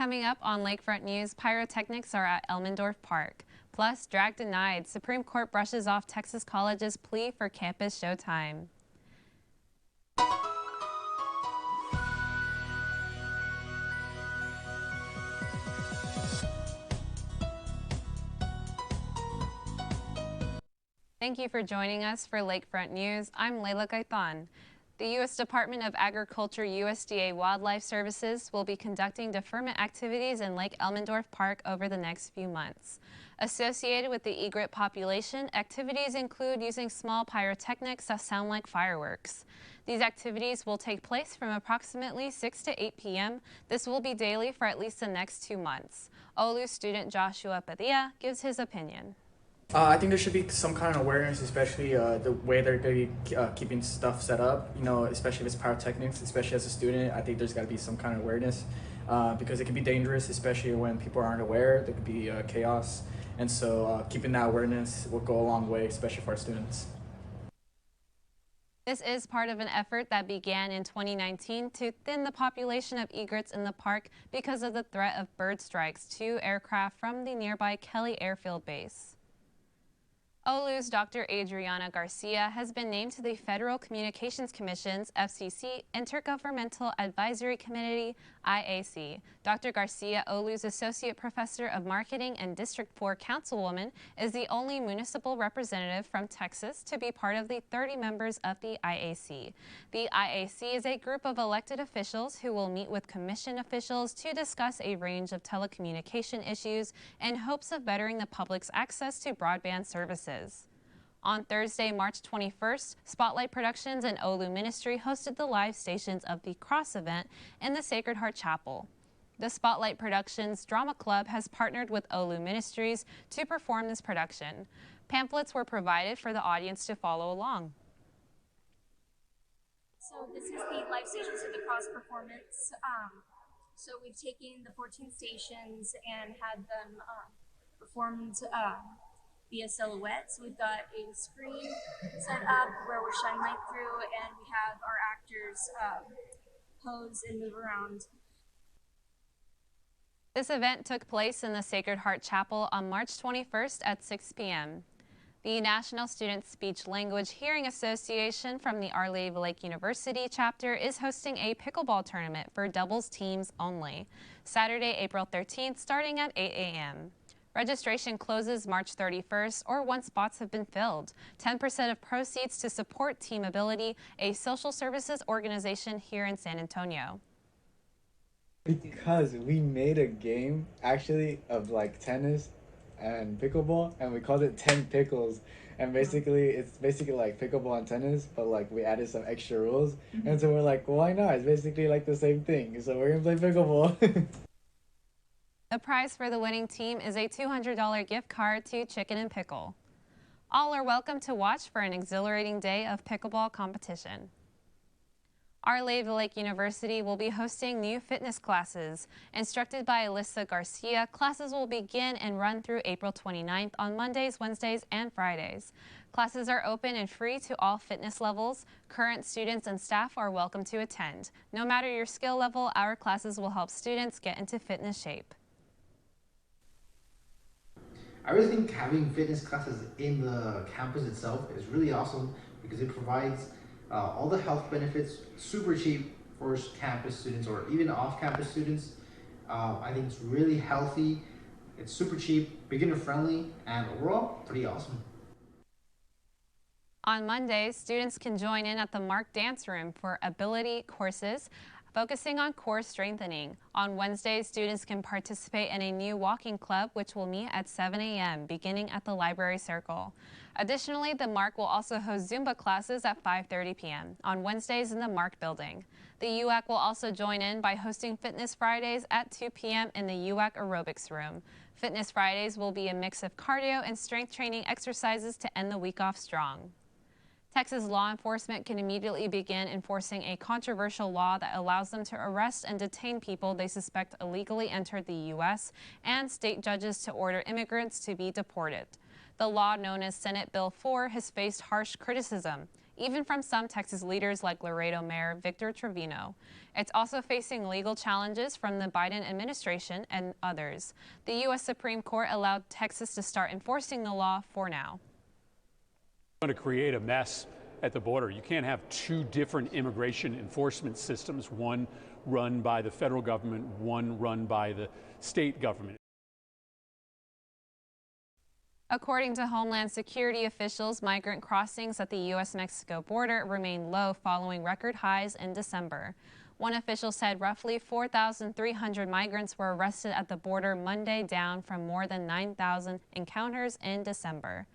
Coming up on Lakefront News, pyrotechnics are at Elmendorf Park. Plus, drag denied. Supreme Court brushes off Texas College's plea for campus showtime. Thank you for joining us for Lakefront News. I'm Leilah Gaitan. The U.S. Department of Agriculture USDA Wildlife Services will be conducting deferment activities in Lake Elmendorf Park over the next few months. Associated with the egret population, activities include using small pyrotechnics that sound like fireworks. These activities will take place from approximately 6 to 8 p.m. This will be daily for at least the next 2 months. OLU student Joshua Padilla gives his opinion. I think there should be some kind of awareness, especially the way they're going to be keeping stuff set up, especially if it's pyrotechnics, especially as a student. I think there's got to be some kind of awareness because it can be dangerous, especially when people aren't aware. There could be chaos. And so keeping that awareness will go a long way, especially for our students. This is part of an effort that began in 2019 to thin the population of egrets in the park because of the threat of bird strikes to aircraft from the nearby Kelly Airfield Base. OLU's Dr. Adriana Garcia has been named to the Federal Communications Commission's FCC Intergovernmental Advisory Committee, IAC. Dr. Garcia, OLU's Associate Professor of Marketing and District 4 Councilwoman, is the only municipal representative from Texas to be part of the 30 members of the IAC. The IAC is a group of elected officials who will meet with commission officials to discuss a range of telecommunication issues in hopes of bettering the public's access to broadband services. On Thursday, March 21st, Spotlight Productions and OLU Ministry hosted the live stations of the Cross event in the Sacred Heart Chapel. The Spotlight Productions Drama Club has partnered with OLU Ministries to perform this production. Pamphlets were provided for the audience to follow along. So this is the live stations of the Cross performance. So we've taken the 14 stations and had them performed via silhouette. So we've got a screen set up where we're shining light through, and we have our actors pose and move around. This event took place in the Sacred Heart Chapel on March 21st at 6 p.m. The National Student Speech Language Hearing Association from the Leilah Lake University chapter is hosting a pickleball tournament for doubles teams only, Saturday, April 13th, starting at 8 a.m. Registration closes March 31st or once spots have been filled. 10% of proceeds to support Team Ability, a social services organization here in San Antonio. Because we made a game actually of like tennis and pickleball, and we called it 10 Pickles. And basically, it's basically like pickleball and tennis, but like we added some extra rules. And so we're like, why not? It's basically like the same thing. So we're gonna play pickleball. The prize for the winning team is a $200 gift card to Chicken and Pickle. All are welcome to watch for an exhilarating day of pickleball competition. Leilah Lake University will be hosting new fitness classes. Instructed by Alyssa Garcia, classes will begin and run through April 29th on Mondays, Wednesdays, and Fridays. Classes are open and free to all fitness levels. Current students and staff are welcome to attend. No matter your skill level, our classes will help students get into fitness shape. I really think having fitness classes in the campus itself is really awesome because it provides all the health benefits super cheap for campus students or even off-campus students. I think it's really healthy, it's super cheap, beginner friendly, and overall pretty awesome. On Mondays, students can join in at the Mark Dance Room for ability courses, focusing on core strengthening. On Wednesdays, students can participate in a new walking club, which will meet at 7 a.m., beginning at the Library Circle. Additionally, the Mark will also host Zumba classes at 5:30 p.m. on Wednesdays in the Mark building. The UAC will also join in by hosting Fitness Fridays at 2 p.m. in the UAC Aerobics Room. Fitness Fridays will be a mix of cardio and strength training exercises to end the week off strong. Texas law enforcement can immediately begin enforcing a controversial law that allows them to arrest and detain people they suspect illegally entered the U.S. and state judges to order immigrants to be deported. The law, known as Senate Bill 4, has faced harsh criticism. even from some Texas leaders like Laredo Mayor Victor Trevino. It's also facing legal challenges from the Biden administration and others. The U.S. Supreme Court allowed Texas to start enforcing the law for now. Going to create a mess at the border. You can't have two different immigration enforcement systems, one run by the federal government, one run by the state government. According to Homeland Security officials, migrant crossings at the U.S.-Mexico border remain low following record highs in December. One official said roughly 4,300 migrants were arrested at the border Monday, down from more than 9,000 encounters in December.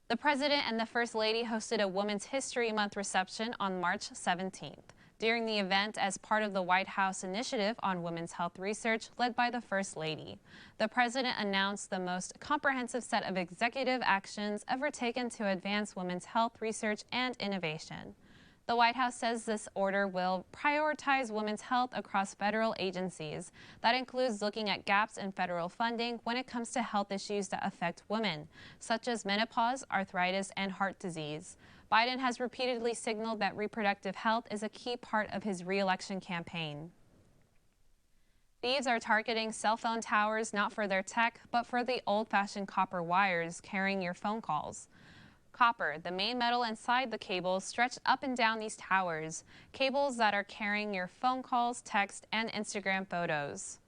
The President and the First Lady hosted a Women's History Month reception on March 17th. During the event, as part of the White House initiative on women's health research led by the First Lady, the President announced the most comprehensive set of executive actions ever taken to advance women's health research and innovation. The White House says this order will prioritize women's health across federal agencies. That includes looking at gaps in federal funding when it comes to health issues that affect women, such as menopause, arthritis, and heart disease. Biden has repeatedly signaled that reproductive health is a key part of his re-election campaign. Thieves are targeting cell phone towers not for their tech, but for the old-fashioned copper wires carrying your phone calls. Copper, the main metal inside the cables, stretched up and down these towers, cables that are carrying your phone calls, text, and Instagram photos.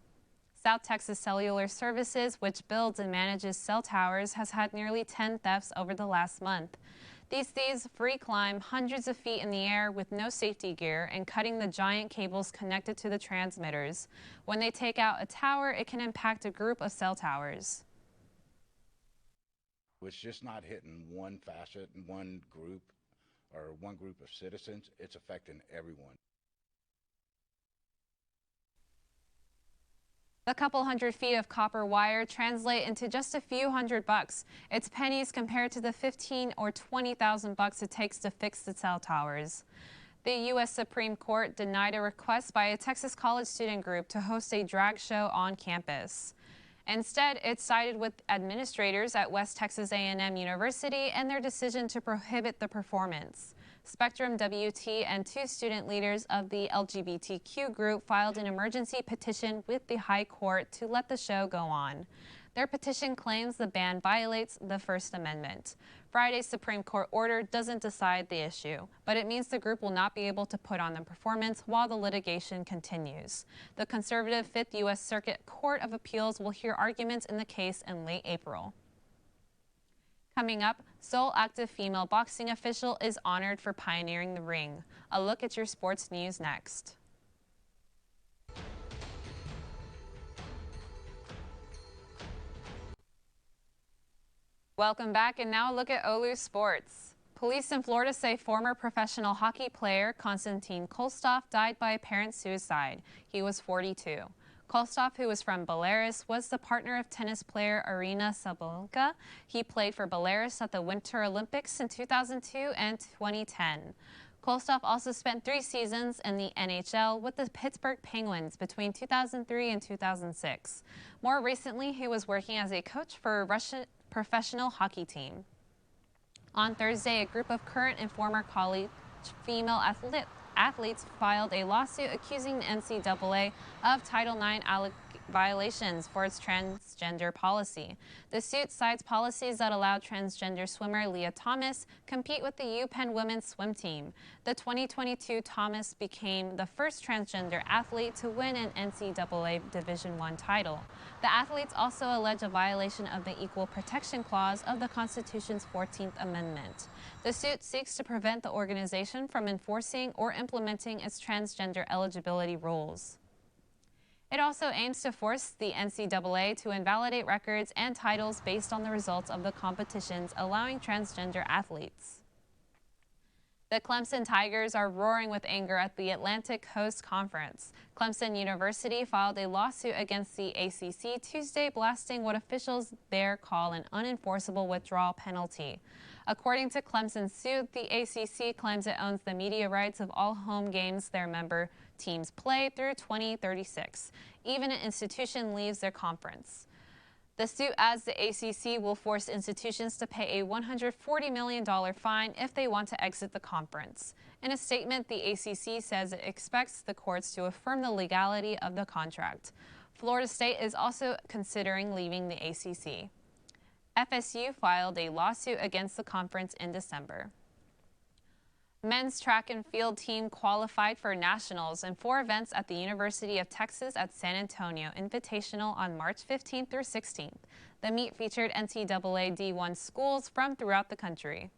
South Texas Cellular Services, which builds and manages cell towers, has had nearly 10 thefts over the last month. These thieves free climb hundreds of feet in the air with no safety gear and cutting the giant cables connected to the transmitters. When they take out a tower, it can impact a group of cell towers. It's just not hitting one facet and one group or one group of citizens. It's affecting everyone. The couple hundred feet of copper wire translate into just a few $100. It's pennies compared to the $15,000 or $20,000 it takes to fix the cell towers. The U.S. Supreme Court denied a request by a Texas college student group to host a drag show on campus. Instead, it sided with administrators at West Texas A&M University and their decision to prohibit the performance. Spectrum WT and two student leaders of the LGBTQ group filed an emergency petition with the High Court to let the show go on. Their petition claims the ban violates the First Amendment. Friday's Supreme Court order doesn't decide the issue, but it means the group will not be able to put on the performance while the litigation continues. The conservative 5th U.S. Circuit Court of Appeals will hear arguments in the case in late April. Coming up, sole active female boxing official is honored for pioneering the ring. A look at your sports news next. Welcome back, and now a look at Olu Sports. Police in Florida say former professional hockey player Konstantin Kolstov died by apparent suicide. He was 42. Kolstov, who was from Belarus, was the partner of tennis player Arina Sabalenka. He played for Belarus at the Winter Olympics in 2002 and 2010. Kolstov also spent 3 seasons in the NHL with the Pittsburgh Penguins between 2003 and 2006. More recently, he was working as a coach for a Russian professional hockey team. On Thursday, a group of current and former college female athletes filed a lawsuit accusing the NCAA of Title IX violations for its transgender policy. The suit cites policies that allowed transgender swimmer Leah Thomas compete with the UPenn women's swim team. The 2022 Thomas became the first transgender athlete to win an NCAA Division I title. The athletes also allege a violation of the Equal Protection Clause of the Constitution's 14th Amendment. The suit seeks to prevent the organization from enforcing or implementing its transgender eligibility rules. It also aims to force the NCAA to invalidate records and titles based on the results of the competitions allowing transgender athletes. The Clemson Tigers are roaring with anger at the Atlantic Coast Conference. Clemson University filed a lawsuit against the ACC Tuesday, blasting what officials there call an unenforceable withdrawal penalty. According to Clemson's suit, the ACC claims it owns the media rights of all home games their member teams play through 2036, even an institution leaves their conference. The suit adds the ACC will force institutions to pay a $140 million fine if they want to exit the conference. In a statement, the ACC says it expects the courts to affirm the legality of the contract. Florida State is also considering leaving the ACC. FSU filed a lawsuit against the conference in December. Men's track and field team qualified for nationals in 4 events at the University of Texas at San Antonio Invitational on March 15th through 16th. The meet featured NCAA D1 schools from throughout the country.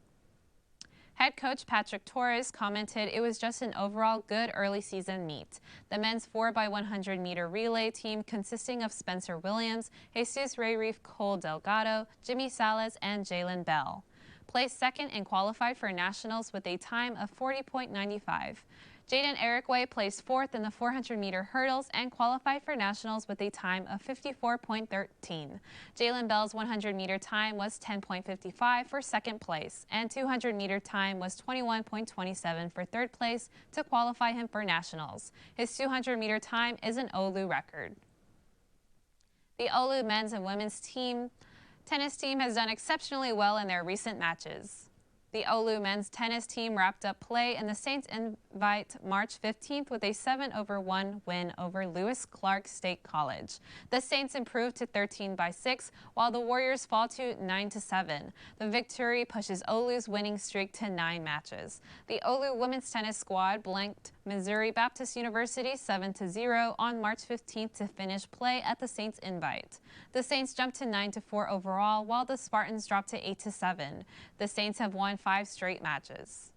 Head coach Patrick Torres commented it was just an overall good early season meet. The men's 4x100 meter relay team consisting of Spencer Williams, Jesus Rayreef, Cole Delgado, Jimmy Salas, and Jalen Bell placed second and qualified for nationals with a time of 40.95. Jaden Ericway placed fourth in the 400-meter hurdles and qualified for nationals with a time of 54.13. Jalen Bell's 100-meter time was 10.55 for second place, and 200-meter time was 21.27 for third place to qualify him for nationals. His 200-meter time is an OLU record. The OLU men's and women's tennis team has done exceptionally well in their recent matches. The OLU men's tennis team wrapped up play in the Saints Invite March 15th with a 7-1 win over Lewis Clark State College. The Saints improved to 13-6, while the Warriors fall to 9-7. The victory pushes OLU's winning streak to 9 matches. The OLU women's tennis squad blanked Missouri Baptist University 7-0 on March 15th to finish play at the Saints Invite. The Saints jumped to 9-4 overall, while the Spartans dropped to 8-7. The Saints have won 5 straight matches.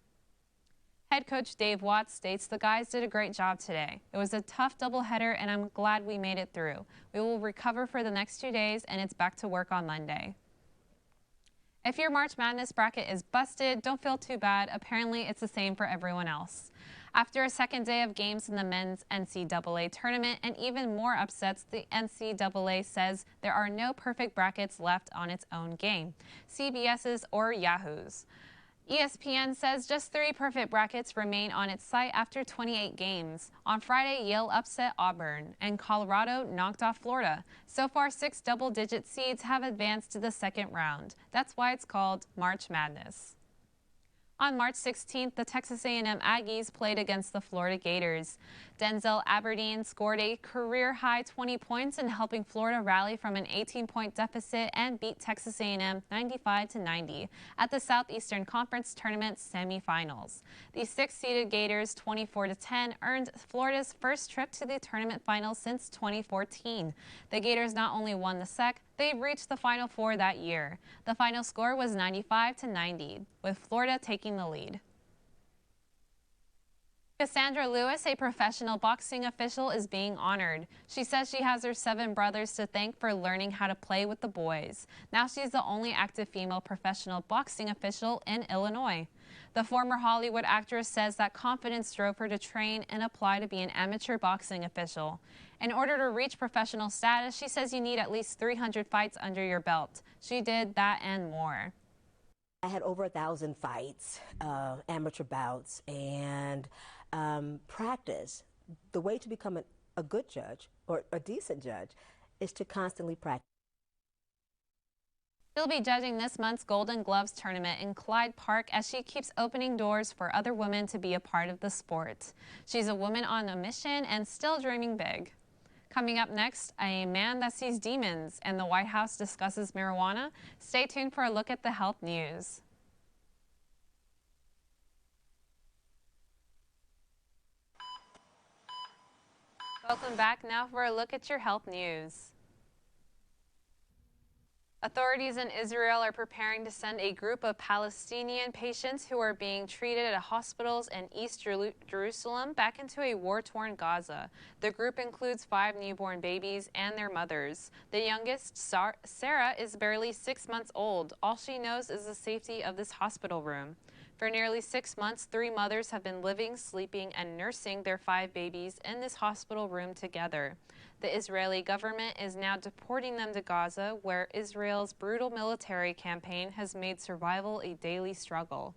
Head coach Dave Watts states the guys did a great job today. It was a tough doubleheader, and I'm glad we made it through. We will recover for the next 2 days, and it's back to work on Monday. If your March Madness bracket is busted, don't feel too bad. Apparently, it's the same for everyone else. After a second day of games in the men's NCAA tournament and even more upsets, the NCAA says there are no perfect brackets left on its own game, CBS's or Yahoo's. ESPN says just 3 perfect brackets remain on its site after 28 games. On Friday, Yale upset Auburn, and Colorado knocked off Florida. So far, 6 double-digit seeds have advanced to the second round. That's why it's called March Madness. On March 16th, the Texas A&M Aggies played against the Florida Gators. Denzel Aberdeen scored a career-high 20 points in helping Florida rally from an 18-point deficit and beat Texas A&M 95-90 at the Southeastern Conference Tournament semifinals. The 6th-seeded Gators 24-10 earned Florida's first trip to the tournament finals since 2014. The Gators not only won the SEC, they reached the Final Four that year. The final score was 95-90, with Florida taking the lead. Cassandra Lewis, a professional boxing official, is being honored. She says she has her 7 brothers to thank for learning how to play with the boys. Now she's the only active female professional boxing official in Illinois. The former Hollywood actress says that confidence drove her to train and apply to be an amateur boxing official. In order to reach professional status, she says you need at least 300 fights under your belt. She did that and more. I had over 1,000 fights, amateur bouts, and practice. The way to become a good judge or a decent judge is to constantly practice. She'll be judging this month's Golden Gloves tournament in Clyde Park as she keeps opening doors for other women to be a part of the sport. She's a woman on a mission and still dreaming big. Coming up next, a man that sees demons and the White House discusses marijuana. Stay tuned for a look at the health news. Welcome back. Now for a look at your health news. Authorities in Israel are preparing to send a group of Palestinian patients who are being treated at hospitals in East Jerusalem back into a war-torn Gaza. The group includes 5 newborn babies and their mothers. The youngest, Sarah, is barely 6 months old. All she knows is the safety of this hospital room. For nearly 6 months, 3 mothers have been living, sleeping, and nursing their 5 babies in this hospital room together. The Israeli government is now deporting them to Gaza, where Israel's brutal military campaign has made survival a daily struggle.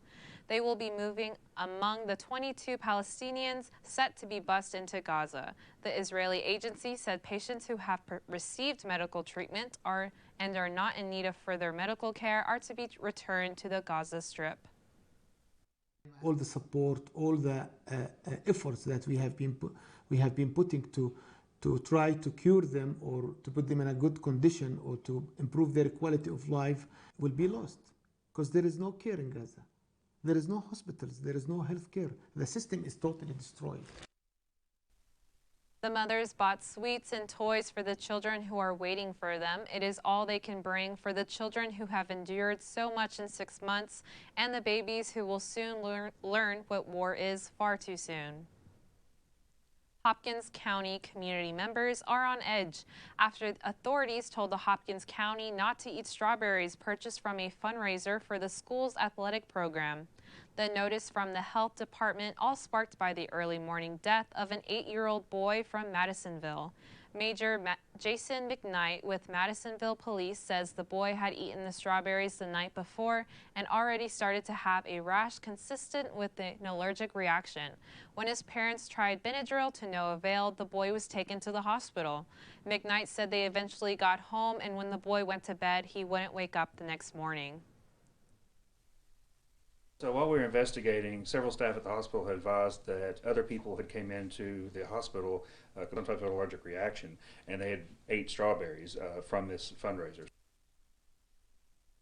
They will be moving among the 22 Palestinians set to be bused into Gaza. The Israeli agency said patients who have received medical treatment and are not in need of further medical care are to be returned to the Gaza Strip. All the support, all the efforts that we have been putting to try to cure them or to put them in a good condition or to improve their quality of life will be lost because there is no care in Gaza. There is no hospitals, there is no health care. The system is totally destroyed. The mothers bought sweets and toys for the children who are waiting for them. It is all they can bring for the children who have endured so much in 6 months and the babies who will soon learn what war is far too soon. Hopkins County community members are on edge after authorities told the Hopkins County not to eat strawberries purchased from a fundraiser for the school's athletic program. The notice from the health department all sparked by the early morning death of an 8-year-old boy from Madisonville. Major Jason McKnight with Madisonville Police says the boy had eaten the strawberries the night before and already started to have a rash consistent with an allergic reaction. When his parents tried Benadryl to no avail, the boy was taken to the hospital. McKnight said they eventually got home, and when the boy went to bed, he wouldn't wake up the next morning. So while we were investigating, several staff at the hospital had advised that other people had came into the hospital with some type of allergic reaction, and they had ate strawberries from this fundraiser.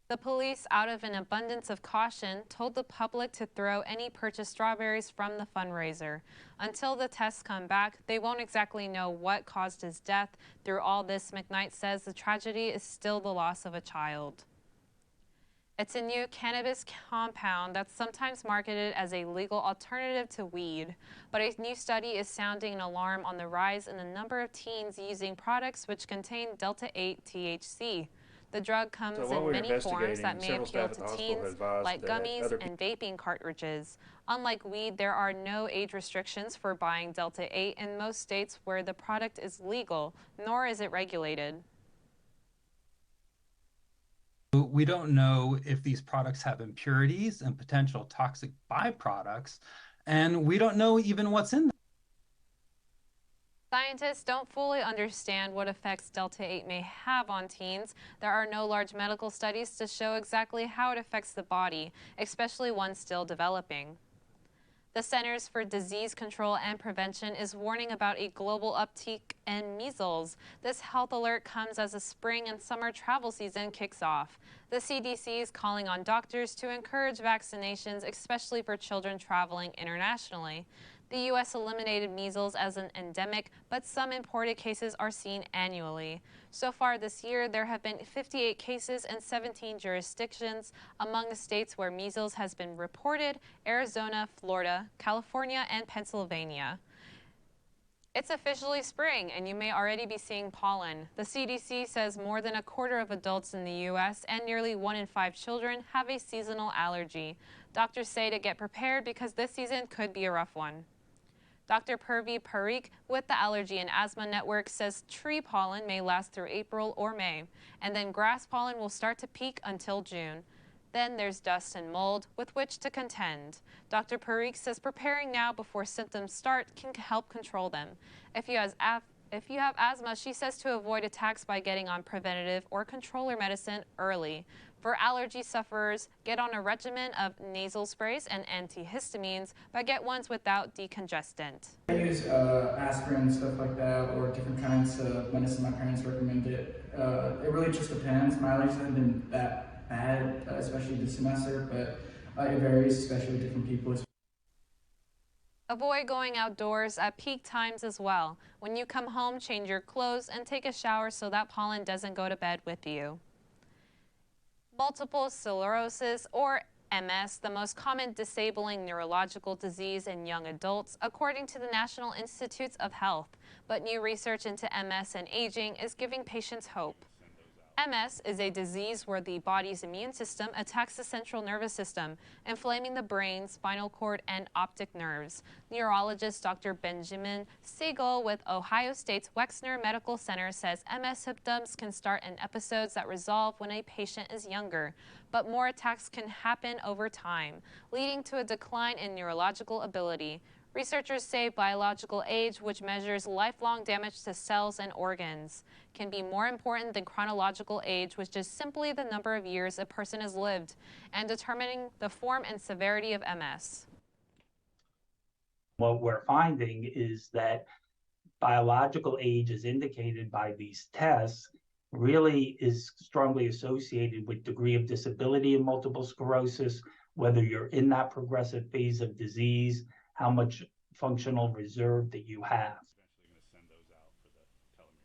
The police, out of an abundance of caution, told the public to throw any purchased strawberries from the fundraiser. Until the tests come back, they won't exactly know what caused his death. Through all this, McKnight says the tragedy is still the loss of a child. It's a new cannabis compound that's sometimes marketed as a legal alternative to weed. But a new study is sounding an alarm on the rise in the number of teens using products which contain Delta-8 THC. The drug comes in many forms that may appeal to teens, like gummies and vaping cartridges. Unlike weed, there are no age restrictions for buying Delta-8 in most states where the product is legal, nor is it regulated. We don't know if these products have impurities and potential toxic byproducts, and we don't know even what's in them. Scientists don't fully understand what effects Delta-8 may have on teens. There are no large medical studies to show exactly how it affects the body, especially one still developing. The Centers for Disease Control and Prevention is warning about a global uptick in measles. This health alert comes as the spring and summer travel season kicks off. The CDC is calling on doctors to encourage vaccinations, especially for children traveling internationally. The U.S. eliminated measles as an endemic, but some imported cases are seen annually. So far this year, there have been 58 cases in 17 jurisdictions. Among the states where measles has been reported: Arizona, Florida, California, and Pennsylvania. It's officially spring, and you may already be seeing pollen. The CDC says more than a quarter of adults in the U.S. and nearly 1 in 5 children have a seasonal allergy. Doctors say to get prepared because this season could be a rough one. Dr. Purvi Parikh with the Allergy and Asthma Network says tree pollen may last through April or May, and then grass pollen will start to peak until June. Then there's dust and mold with which to contend. Dr. Parikh says preparing now before symptoms start can help control them. If you have asthma, she says to avoid attacks by getting on preventative or controller medicine early. For allergy sufferers, get on a regimen of nasal sprays and antihistamines, but get ones without decongestant. I use aspirin, stuff like that, or different kinds of medicine my parents recommended. It really just depends. My allergies haven't been that bad, especially this semester, but it varies, especially with different people. Avoid going outdoors at peak times as well. When you come home, change your clothes and take a shower so that pollen doesn't go to bed with you. Multiple sclerosis, or MS, the most common disabling neurological disease in young adults, according to the National Institutes of Health. But new research into MS and aging is giving patients hope. MS is a disease where the body's immune system attacks the central nervous system, inflaming the brain, spinal cord, and optic nerves. Neurologist Dr. Benjamin Siegel with Ohio State's Wexner Medical Center says MS symptoms can start in episodes that resolve when a patient is younger, but more attacks can happen over time, leading to a decline in neurological ability. Researchers say biological age, which measures lifelong damage to cells and organs, can be more important than chronological age, which is simply the number of years a person has lived, and determining the form and severity of MS. What we're finding is that biological age, as indicated by these tests, really is strongly associated with degree of disability in multiple sclerosis, whether you're in that progressive phase of disease, how much functional reserve that you have.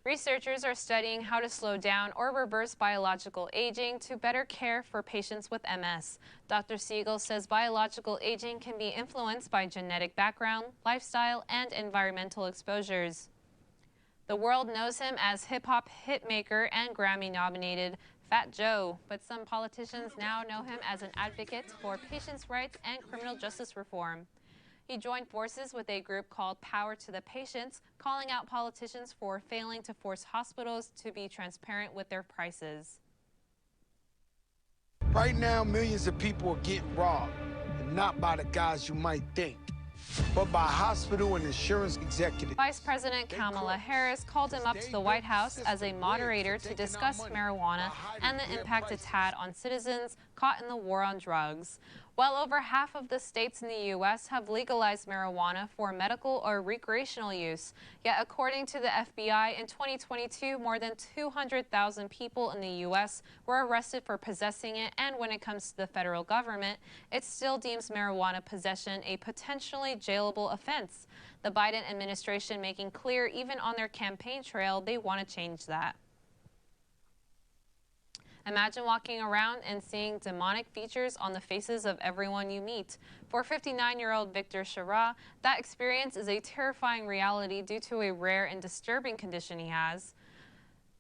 Researchers are studying how to slow down or reverse biological aging to better care for patients with MS. Dr. Siegel says biological aging can be influenced by genetic background, lifestyle, and environmental exposures. The world knows him as hip-hop hitmaker and Grammy-nominated Fat Joe, but some politicians now know him as an advocate for patients' rights and criminal justice reform. He joined forces with a group called Power to the Patients, calling out politicians for failing to force hospitals to be transparent with their prices. Right now, millions of people are getting robbed, and not by the guys you might think, but by hospital and insurance executives. Vice President Kamala Harris called him up to the White House as a moderator to discuss marijuana and the impact it's had on citizens caught in the war on drugs. Well over half of the states in the U.S. have legalized marijuana for medical or recreational use. Yet, according to the FBI, in 2022, more than 200,000 people in the U.S. were arrested for possessing it, and when it comes to the federal government, it still deems marijuana possession a potentially jailable offense. The Biden administration making clear, even on their campaign trail, they want to change that. Imagine walking around and seeing demonic features on the faces of everyone you meet. For 59-year-old Victor Shara, that experience is a terrifying reality due to a rare and disturbing condition he has.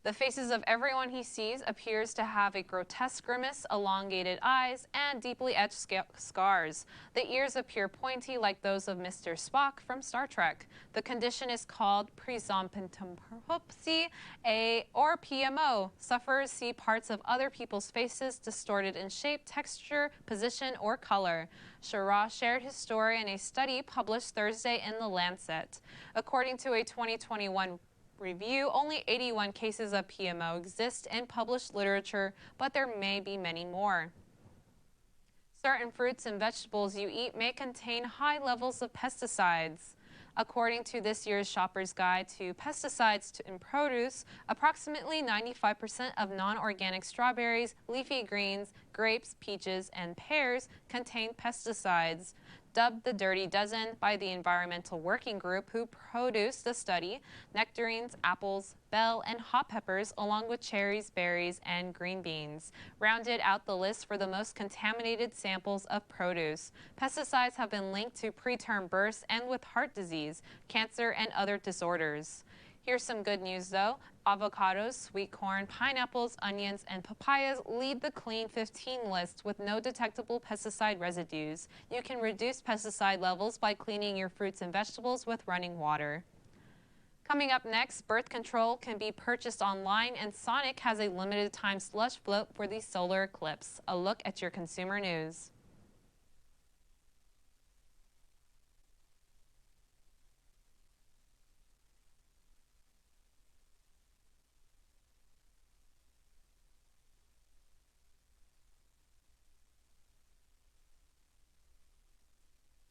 The faces of everyone he sees appears to have a grotesque grimace, elongated eyes, and deeply etched scars. The ears appear pointy like those of Mr. Spock from Star Trek. The condition is called presomptuopathy, or PMO. Sufferers see parts of other people's faces distorted in shape, texture, position, or color. Shara shared his story in a study published Thursday in The Lancet. According to a 2021 review, only 81 cases of PMO exist in published literature, but there may be many more. Certain fruits and vegetables you eat may contain high levels of pesticides. According to this year's Shopper's Guide to Pesticides in Produce, approximately 95% of non-organic strawberries, leafy greens, grapes, peaches, and pears contain pesticides. Dubbed the Dirty Dozen by the Environmental Working Group who produced the study, nectarines, apples, bell, and hot peppers, along with cherries, berries, and green beans, rounded out the list for the most contaminated samples of produce. Pesticides have been linked to preterm births and with heart disease, cancer, and other disorders. Here's some good news, though. Avocados, sweet corn, pineapples, onions, and papayas lead the Clean 15 list with no detectable pesticide residues. You can reduce pesticide levels by cleaning your fruits and vegetables with running water. Coming up next, birth control can be purchased online, and Sonic has a limited time slush float for the solar eclipse. A look at your consumer news.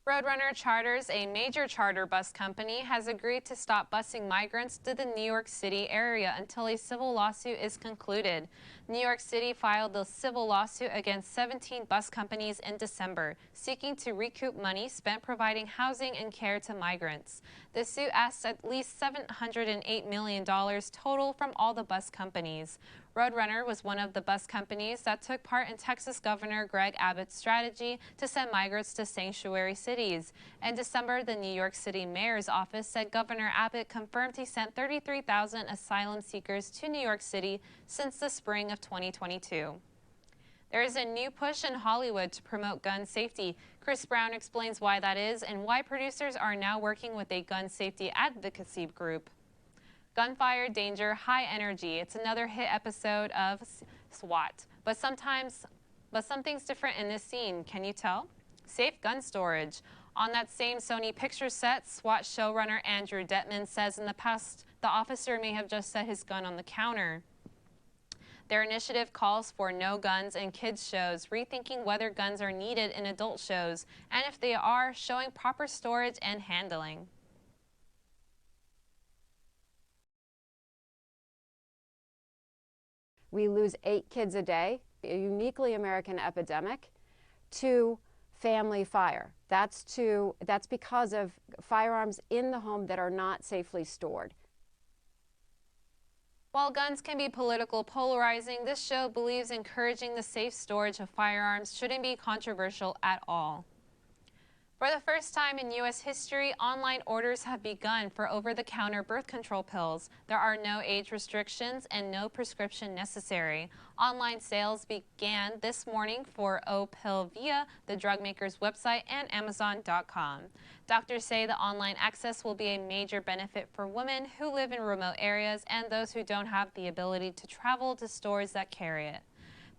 Roadrunner Charters, a major charter bus company, has agreed to stop busing migrants to the New York City area until a civil lawsuit is concluded. New York City filed a civil lawsuit against 17 bus companies in December, seeking to recoup money spent providing housing and care to migrants. The suit asks at least $708 million total from all the bus companies. Roadrunner was one of the bus companies that took part in Texas Governor Greg Abbott's strategy to send migrants to sanctuary cities. In December, the New York City Mayor's office said Governor Abbott confirmed he sent 33,000 asylum seekers to New York City since the spring of 2022. There is a new push in Hollywood to promote gun safety. Chris Brown explains why that is and why producers are now working with a gun safety advocacy group. Gunfire, danger, high energy. It's another hit episode of SWAT. But something's different in this scene. Can you tell? Safe gun storage. On that same Sony Pictures set, SWAT showrunner Andrew Detman says in the past the officer may have just set his gun on the counter. Their initiative calls for no guns in kids shows, rethinking whether guns are needed in adult shows, and if they are, showing proper storage and handling. We lose 8 kids a day, a uniquely American epidemic, to family fire. That's because of firearms in the home that are not safely stored. While guns can be political polarizing, this show believes encouraging the safe storage of firearms shouldn't be controversial at all. For the first time in U.S. history, online orders have begun for over-the-counter birth control pills. There are no age restrictions and no prescription necessary. Online sales began this morning for O-Pill via the drug maker's website and Amazon.com. Doctors say the online access will be a major benefit for women who live in remote areas and those who don't have the ability to travel to stores that carry it.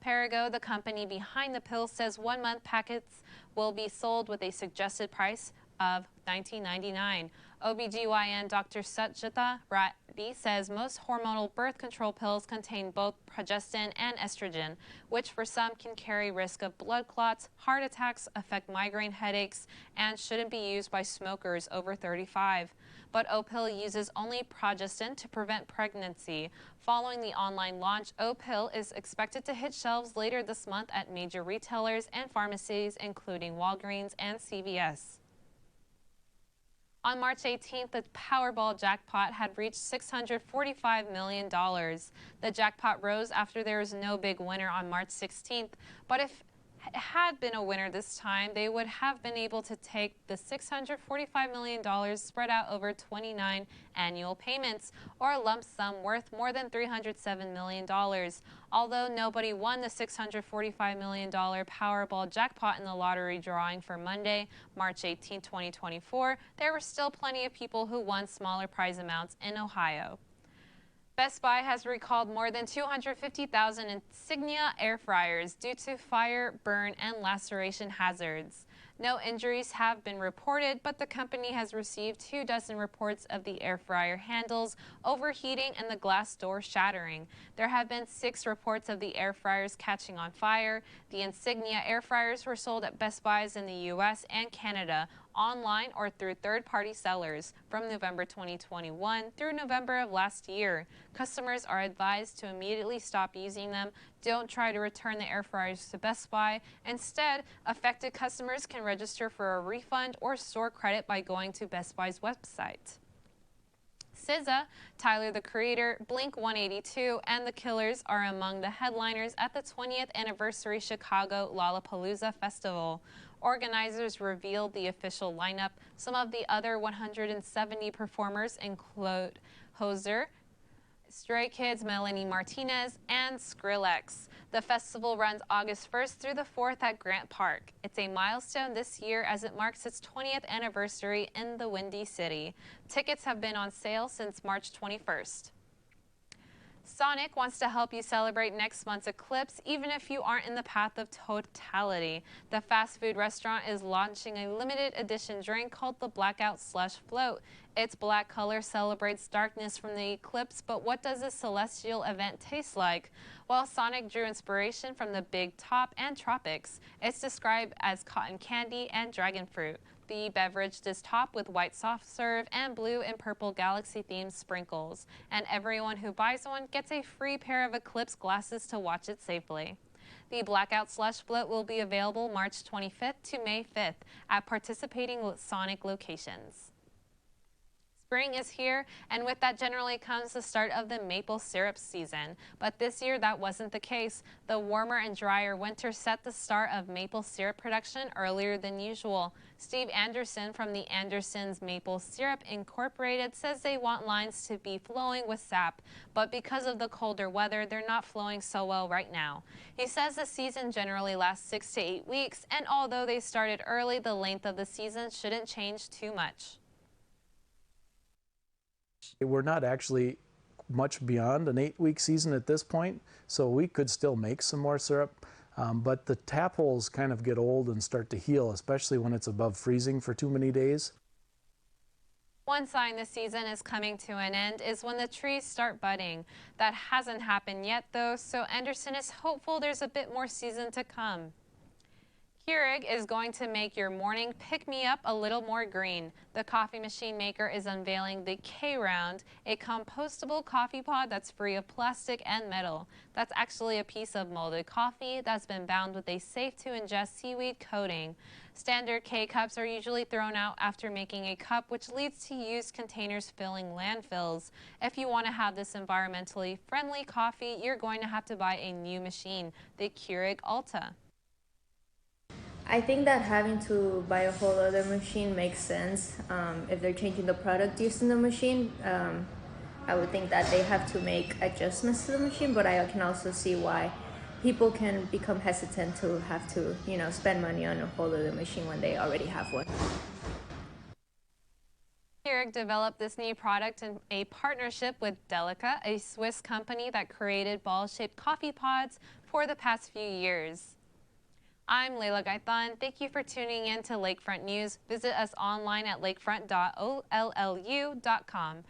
Perrigo, the company behind the pill, says 1-month packets will be sold with a suggested price of $19.99. OBGYN Dr. Suchita Reddy says most hormonal birth control pills contain both progestin and estrogen, which for some can carry risk of blood clots, heart attacks, affect migraine headaches, and shouldn't be used by smokers over 35. But O-Pill uses only progestin to prevent pregnancy. Following the online launch, O-Pill is expected to hit shelves later this month at major retailers and pharmacies, including Walgreens and CVS. On March 18th, the Powerball jackpot had reached $645 million. The jackpot rose after there was no big winner on March 16th, but if it had been a winner this time, they would have been able to take the $645 million spread out over 29 annual payments, or a lump sum worth more than $307 million. Although nobody won the $645 million Powerball jackpot in the lottery drawing for Monday, March 18, 2024, there were still plenty of people who won smaller prize amounts in Ohio. Best Buy has recalled more than 250,000 Insignia air fryers due to fire, burn, and laceration hazards. No injuries have been reported, but the company has received 24 reports of the air fryer handles overheating and the glass door shattering. There have been 6 reports of the air fryers catching on fire. The Insignia air fryers were sold at Best Buys in the U.S. and Canada, online or through third-party sellers from November 2021 through November of last year. Customers are advised to immediately stop using them. Don't try to return the air fryers to Best Buy. Instead, affected customers can register for a refund or store credit by going to Best Buy's website. SZA, Tyler the Creator, Blink-182, and The Killers are among the headliners at the 20th anniversary Chicago Lollapalooza Festival. Organizers revealed the official lineup. Some of the other 170 performers include Hozier, Stray Kids, Melanie Martinez, and Skrillex. The festival runs August 1st through the 4th at Grant Park. It's a milestone this year as it marks its 20th anniversary in the Windy City. Tickets have been on sale since March 21st. Sonic wants to help you celebrate next month's eclipse even if you aren't in the path of totality. The fast food restaurant is launching a limited edition drink called the Blackout Slush Float. Its black color celebrates darkness from the eclipse, but what does this celestial event taste like? Well, Sonic drew inspiration from the Big Top and Tropics. It's described as cotton candy and dragon fruit. The beverage is topped with white soft serve and blue and purple galaxy-themed sprinkles. And everyone who buys one gets a free pair of Eclipse glasses to watch it safely. The Blackout Slush Float will be available March 25th to May 5th at participating Sonic locations. Spring is here, and with that generally comes the start of the maple syrup season. But this year that wasn't the case. The warmer and drier winter set the start of maple syrup production earlier than usual. Steve Anderson from the Anderson's Maple Syrup Incorporated says they want lines to be flowing with sap, but because of the colder weather, they're not flowing so well right now. He says the season generally lasts 6 to 8 weeks, and although they started early, the length of the season shouldn't change too much. We're not actually much beyond an 8-week season at this point, so we could still make some more syrup. But the tap holes kind of get old and start to heal, especially when it's above freezing for too many days. One sign the season is coming to an end is when the trees start budding. That hasn't happened yet though, so Anderson is hopeful there's a bit more season to come. Keurig is going to make your morning pick-me-up a little more green. The coffee machine maker is unveiling the K-Round, a compostable coffee pod that's free of plastic and metal. That's actually a piece of molded coffee that's been bound with a safe-to-ingest seaweed coating. Standard K-cups are usually thrown out after making a cup, which leads to used containers filling landfills. If you want to have this environmentally friendly coffee, you're going to have to buy a new machine, the Keurig Alta. I think that having to buy a whole other machine makes sense. If they're changing the product used in the machine, I would think that they have to make adjustments to the machine, but I can also see why people can become hesitant to have to, spend money on a whole other machine when they already have one. Keurig developed this new product in a partnership with Delica, a Swiss company that created ball-shaped coffee pods for the past few years. I'm Leilah Gaitan. Thank you for tuning in to Lakefront News. Visit us online at lakefront.ollu.com.